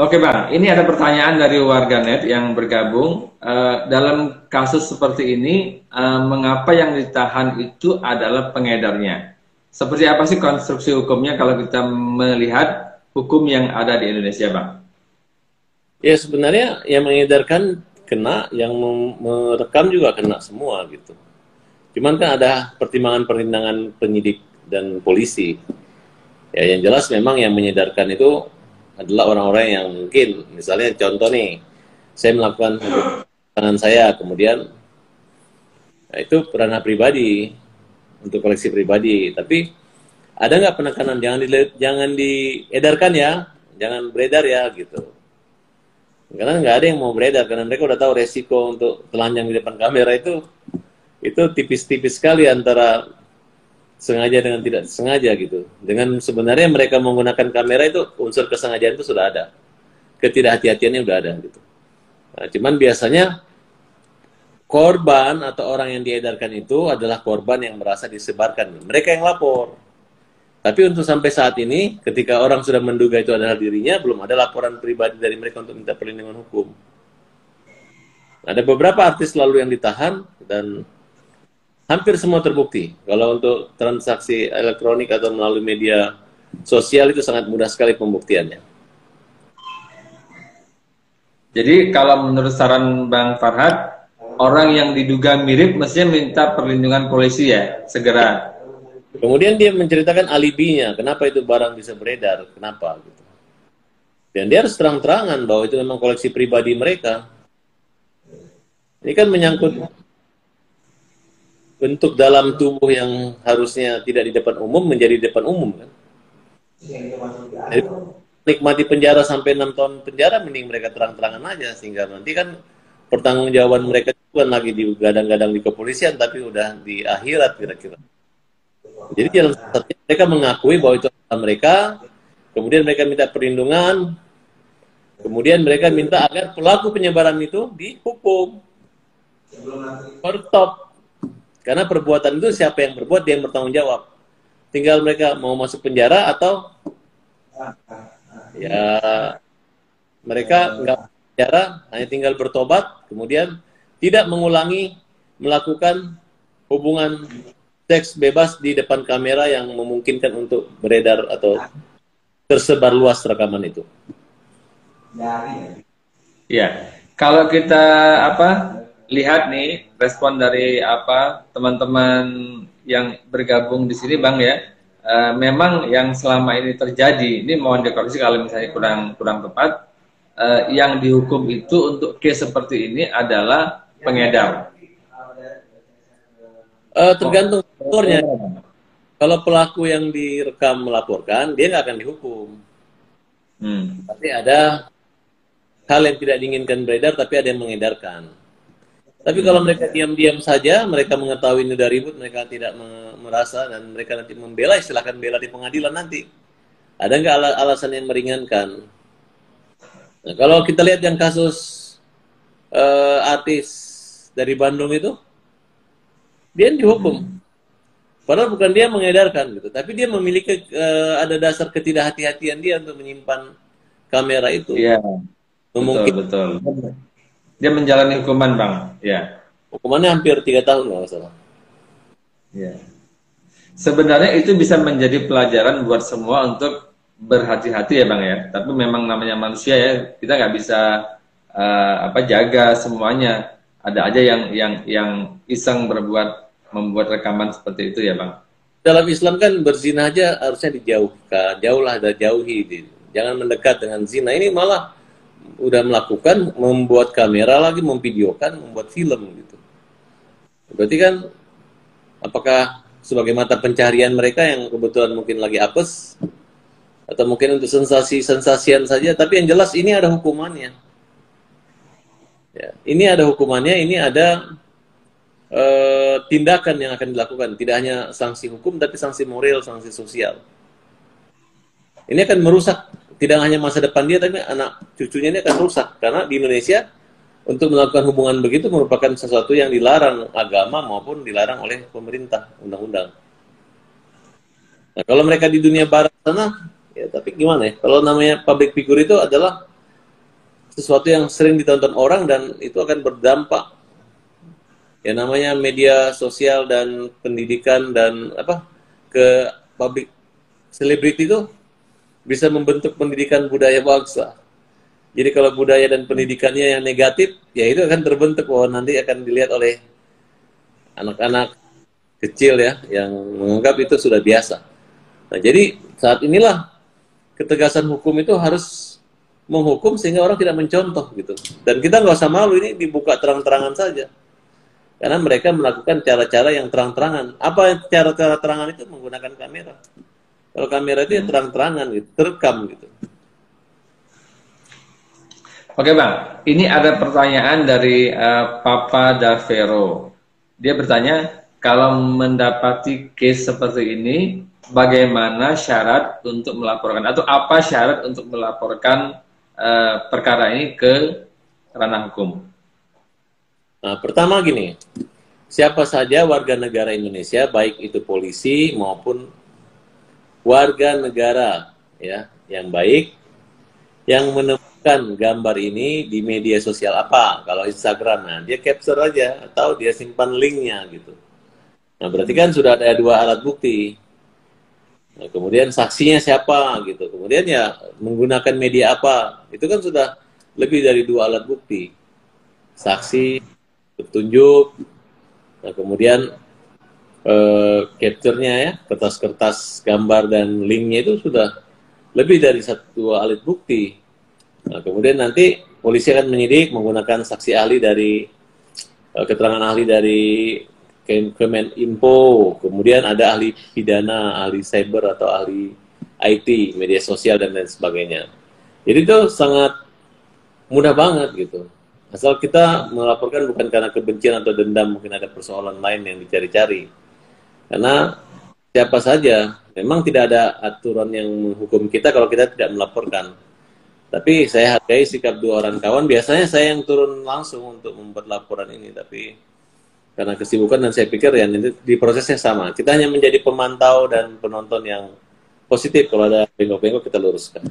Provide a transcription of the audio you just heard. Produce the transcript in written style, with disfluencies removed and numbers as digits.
Oke Bang, ini ada pertanyaan dari warganet yang bergabung. Dalam kasus seperti ini, mengapa yang ditahan itu adalah pengedarnya? Seperti apa sih konstruksi hukumnya kalau kita melihat hukum yang ada di Indonesia, Bang? Ya sebenarnya yang mengedarkan kena, yang merekam juga kena semua gitu. Cuman kan ada pertimbangan-pertimbangan penyidik dan polisi. Ya yang jelas memang yang menyedarkan itu adalah orang-orang yang mungkin, misalnya contoh nih, saya melakukan tangan saya, kemudian nah itu ranah pribadi untuk koleksi pribadi. Tapi ada nggak penekanan jangan diedarkan ya, jangan beredar ya gitu. Karena nggak ada yang mau beredar karena mereka udah tahu resiko untuk telanjang di depan kamera itu tipis-tipis sekali antara sengaja dengan tidak sengaja gitu. Dengan sebenarnya mereka menggunakan kamera itu unsur kesengajaan itu sudah ada, ketidakhati-hatiannya udah ada gitu. Nah, cuman biasanya korban atau orang yang diedarkan itu adalah korban yang merasa disebarkan. Mereka yang lapor. Tapi untuk sampai saat ini, ketika orang sudah menduga itu adalah dirinya, belum ada laporan pribadi dari mereka untuk minta perlindungan hukum. Ada beberapa artis lalu yang ditahan dan hampir semua terbukti. Kalau untuk transaksi elektronik atau melalui media sosial itu sangat mudah sekali pembuktiannya. Jadi kalau menurut saran Bang Farhad, orang yang diduga mirip mestinya minta perlindungan polisi ya, segera. Kemudian dia menceritakan alibinya, kenapa itu barang bisa beredar, kenapa gitu. Dan dia harus terang-terangan bahwa itu memang koleksi pribadi mereka. Ini kan menyangkut bentuk dalam tubuh yang harusnya tidak di depan umum menjadi di depan umum kan. Jadi nikmati penjara sampai 6 tahun penjara mending mereka terang-terangan aja sehingga nanti kan pertanggungjawaban mereka bukan lagi digadang-gadang di kepolisian tapi udah di akhirat kira-kira. Jadi dalam satunya mereka mengakui bahwa itu adalah mereka, kemudian mereka minta perlindungan, kemudian mereka minta agar pelaku penyebaran itu dihukum. Baru top. Karena perbuatan itu siapa yang berbuat dia yang bertanggung jawab. Tinggal mereka mau masuk penjara atau ya mereka nggak masuk penjara, hanya tinggal bertobat, kemudian tidak mengulangi melakukan hubungan seks bebas di depan kamera yang memungkinkan untuk beredar atau tersebar luas rekaman itu. Ya, kalau kita lihat nih respon dari teman-teman yang bergabung di sini, Bang ya, memang yang selama ini terjadi, ini mohon dikoreksi kalau misalnya kurang tepat, yang dihukum itu untuk case seperti ini adalah pengedar. Tergantung faktornya. Kalau pelaku yang direkam melaporkan, dia nggak akan dihukum. Tapi ada hal yang tidak diinginkan beredar, tapi ada yang mengedarkan. Tapi kalau mereka diam-diam saja, mereka mengetahui ini udah ribut, mereka tidak merasa, dan mereka nanti membela, silahkan bela di pengadilan nanti. Ada nggak alasan yang meringankan? Nah, kalau kita lihat yang kasus artis dari Bandung itu, dia dihukum. Padahal bukan dia mengedarkan gitu, tapi dia memiliki ada dasar ketidakhati-hatian dia untuk menyimpan kamera itu. Iya, Mungkin betul. Dia menjalani hukuman, Bang. Ya. Hukumannya hampir 3 tahun nggak salah. Ya. Sebenarnya itu bisa menjadi pelajaran buat semua untuk berhati-hati ya, Bang ya. Tapi memang namanya manusia ya, kita nggak bisa jaga semuanya. Ada aja yang iseng membuat rekaman seperti itu ya, Bang. Dalam Islam kan berzina aja harusnya dijauhkan, jauhi. Jangan mendekat dengan zina. Ini malah udah melakukan, membuat kamera lagi, memvideokan, membuat film gitu. Berarti kan apakah sebagai mata pencarian mereka yang kebetulan mungkin lagi apes atau mungkin untuk sensasi-sensasian saja, tapi yang jelas ini ada hukumannya. Ya, ini ada hukumannya, ini ada tindakan yang akan dilakukan, tidak hanya sanksi hukum tapi sanksi moral, sanksi sosial. Ini akan merusak tidak hanya masa depan dia, tapi anak cucunya ini akan rusak. Karena di Indonesia, untuk melakukan hubungan begitu merupakan sesuatu yang dilarang agama maupun dilarang oleh pemerintah, undang-undang. Nah, kalau mereka di dunia barat sana, ya tapi gimana ya? Kalau namanya public figure itu adalah sesuatu yang sering ditonton orang dan itu akan berdampak. Ya namanya media sosial dan pendidikan dan apa ke publik, selebriti itu bisa membentuk pendidikan budaya bangsa. Jadi kalau budaya dan pendidikannya yang negatif, ya itu akan terbentuk bahwa nanti akan dilihat oleh anak-anak kecil ya yang menganggap itu sudah biasa. Nah, jadi saat inilah ketegasan hukum itu harus menghukum sehingga orang tidak mencontoh gitu. Dan kita nggak usah malu, ini dibuka terang-terangan saja. Karena mereka melakukan cara-cara yang terang-terangan. Apa cara-cara terangan itu? Menggunakan kamera. Kalau kamera itu ya terang-terangan gitu, terekam gitu. Oke Bang, ini ada pertanyaan dari Papa Davero. Dia bertanya, kalau mendapati case seperti ini, bagaimana syarat untuk melaporkan? Atau apa syarat untuk melaporkan perkara ini ke ranah hukum? Nah, pertama gini, siapa saja warga negara Indonesia, baik itu polisi maupun warga negara ya yang baik, yang menemukan gambar ini di media sosial apa, kalau Instagram, nah dia capture aja atau dia simpan linknya gitu. Nah berarti kan sudah ada 2 alat bukti. Nah, kemudian saksinya siapa gitu, kemudian ya menggunakan media apa, itu kan sudah lebih dari 2 alat bukti. Saksi, petunjuk, nah kemudian capture-nya ya, kertas-kertas gambar dan linknya itu sudah lebih dari 1 alat bukti. Nah, kemudian nanti polisi akan menyidik menggunakan saksi ahli dari keterangan ahli dari Kemeninfo, kemudian ada ahli pidana, ahli cyber atau ahli IT, media sosial dan lain sebagainya. Jadi itu sangat mudah banget gitu. Asal kita melaporkan bukan karena kebencian atau dendam, mungkin ada persoalan lain yang dicari-cari. Karena siapa saja, memang tidak ada aturan yang menghukum kita kalau kita tidak melaporkan. Tapi saya hargai sikap 2 orang kawan, biasanya saya yang turun langsung untuk membuat laporan ini, tapi karena kesibukan dan saya pikir ya di prosesnya sama. Kita hanya menjadi pemantau dan penonton yang positif, kalau ada bengkok-bengkok kita luruskan.